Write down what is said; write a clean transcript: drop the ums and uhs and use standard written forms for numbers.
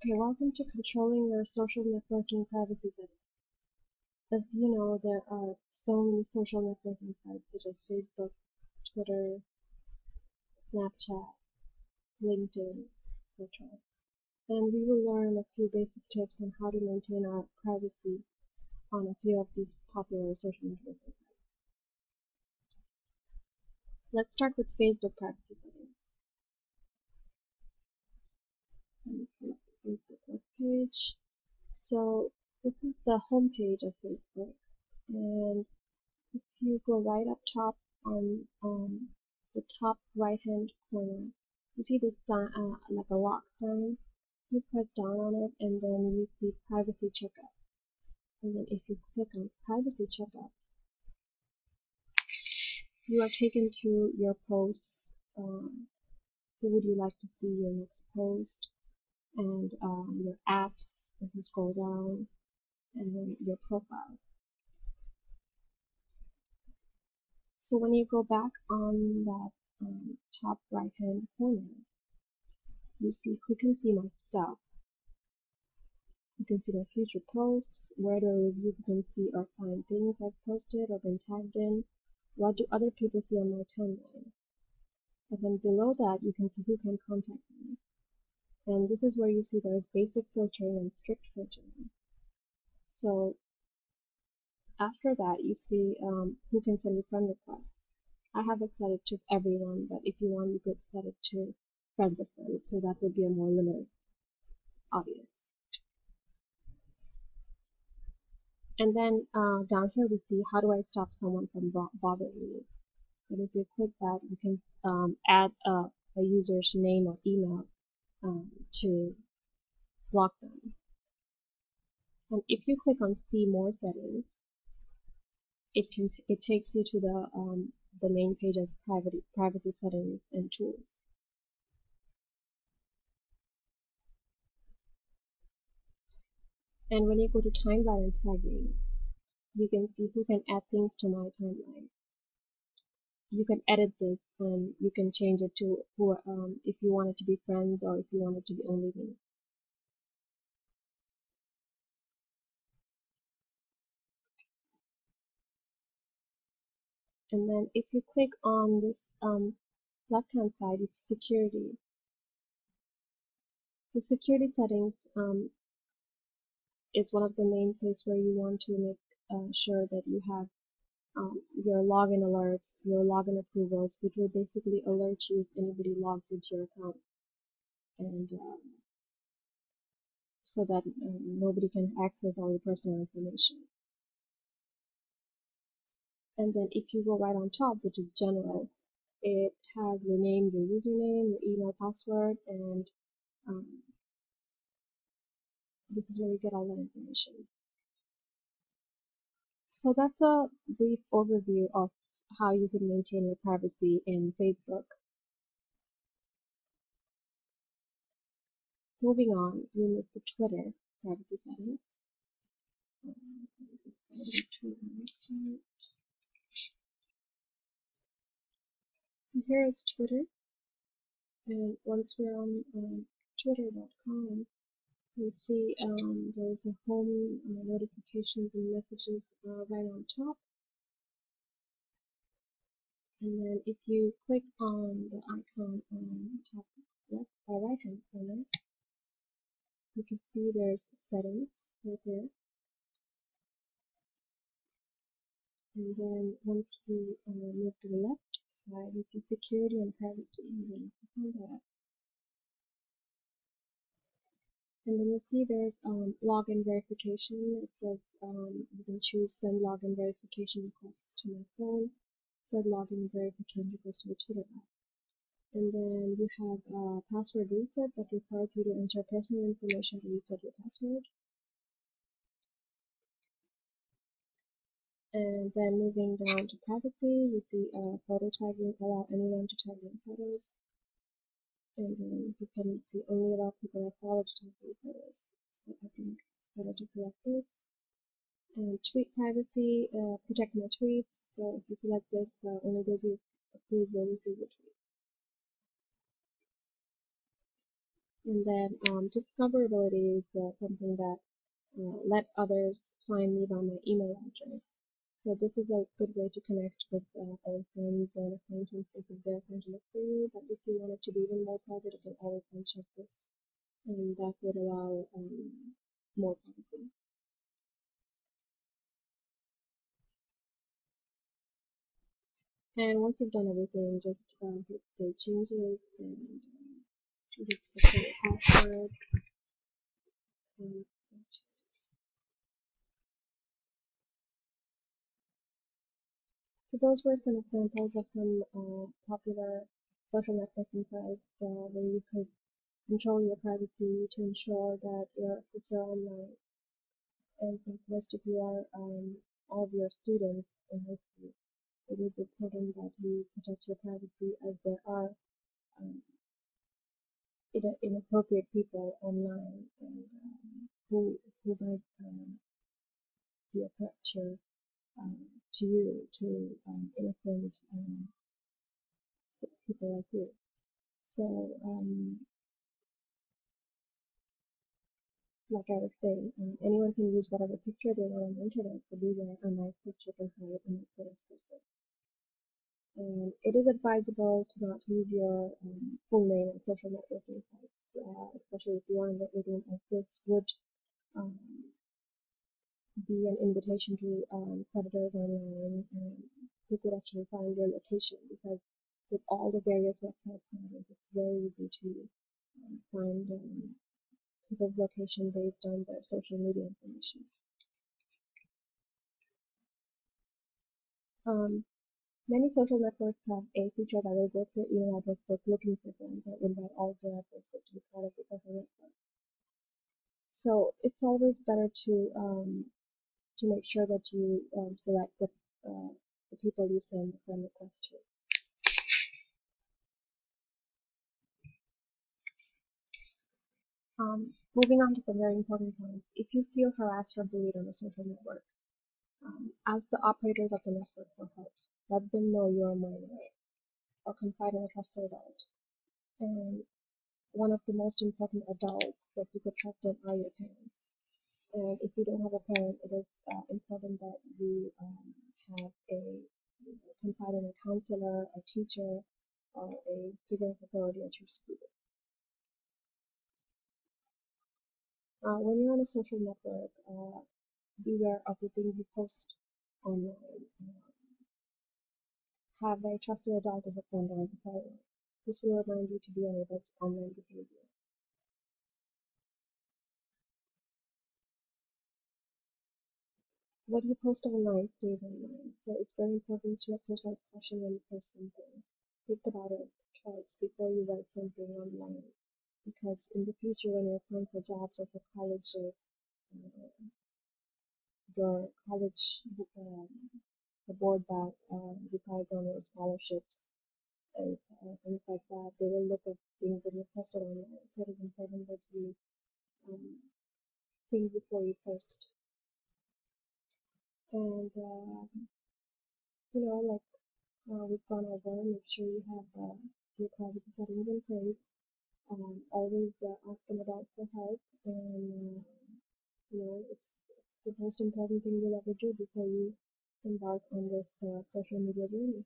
Okay, welcome to controlling your social networking privacy settings. As you know, there are so many social networking sites such as Facebook, Twitter, Snapchat, LinkedIn, etc. And we will learn a few basic tips on how to maintain our privacy on a few of these popular social networking sites. Let's start with Facebook privacy settings. Let me pull up the Facebook web page. So this is the home page of Facebook, and if you go right up top on the top right hand corner, you see this sign, like a lock sign. You press down on it, and then you see privacy checkup. And then if you click on privacy checkup, you are taken to your posts. Who would you like to see your next post? And your apps as you scroll down, and then your profile. So when you go back on that top right hand corner, you see who can see my stuff. You can see my future posts, where do I review, who can see or find things I've posted or been tagged in, what do other people see on my timeline. And then below that you can see who can contact me. And this is where you see there's basic filtering and strict filtering. So after that you see who can send you friend requests. I have it set it to everyone, but if you want you could set it to friends of friends, so that would be a more limited audience. And then down here we see how do I stop someone from bothering me. And if you click that, you can add a user's name or email to block them. And if you click on see more settings, it takes you to the main page of privacy settings and tools. And when you go to timeline and tagging, you can see who can add things to my timeline. You can edit this and you can change it to who, if you want it to be friends or if you want it to be only me. And then if you click on this left hand side is security. The security settings is one of the main place where you want to make sure that you have your login alerts, your login approvals, which will basically alert you if anybody logs into your account, and so that nobody can access all your personal information. And then if you go right on top, which is general, it has your name, your username, your email password, and this is where you get all that information. So that's a brief overview of how you can maintain your privacy in Facebook. Moving on, we move to Twitter privacy settings. Let me just go to the Twitter website. So here is Twitter, and once we're on twitter.com, you see there's a home notifications and messages right on top. And then if you click on the icon on top left or right hand corner, you can see there's settings right there. And then once you move to the left side, you see security and privacy, and then click on that. And then you see there's login verification. It says you can choose send login verification requests to my phone, send login verification requests to the Twitter app. And then you have password reset that requires you to enter personal information to reset your password. And then moving down to privacy, you see photo tagging, allow anyone to tag your photos. And then you can see only allow people I follow to tag your photos. So I think it's better to select this. And tweet privacy, protect my tweets. So if you select this, only those who approve will receive the tweet. And then discoverability is something that let others find me by my email address. So this is a good way to connect with other friends and acquaintances if they're trying to look for you. But if you want it to be even more private, you can always uncheck this, and that would allow more privacy. And once you've done everything, just hit save changes and just put your password and save changes. So those were some examples of some popular social networking sites where you could control your privacy to ensure that you're secure online. And since most of you are all of your students in high school, it is important that you protect your privacy as there are um, inappropriate people online and who might be a threat to you, to innocent people like you. So, like I was saying, anyone can use whatever picture they want on the internet, so beware, a nice picture can hide an insidious person. And it is advisable to not use your full name on social networking sites, especially if you are networking, as this would um, be an invitation to predators online who could actually find your location, because with all the various websites nowadays, it's very easy to find people's location based on their social media information. Many social networks have a feature that will go through email address book looking for friends or invite all of your address book to be part of the social network. So it's always better to make sure that you select the people you send the friend request to. Moving on to some very important points. If you feel harassed or bullied on a social network, ask the operators of the network for help. Let them know you're a minor, or confide in a trusted adult. And one of the most important adults that you could trust in are your parents. And if you don't have a parent, it is important that you have confide in a counselor, a teacher, or a figure of authority at your school. When you're on a social network, beware of the things you post online. Have a trusted adult as a friend or as a parent. This will remind you to be on your best online behavior. What you post online stays online, so it's very important to exercise caution when you post something. Think about it twice before you write something online, because in the future when you're applying for jobs or for colleges, your college, the board that decides on your scholarships and things like that, they will look at things that you posted online. So it is important that you um, think before you post. And like we've gone over, make sure you have your privacy settings in place. Always ask an adult for help, and it's the most important thing you'll ever do before you embark on this social media journey.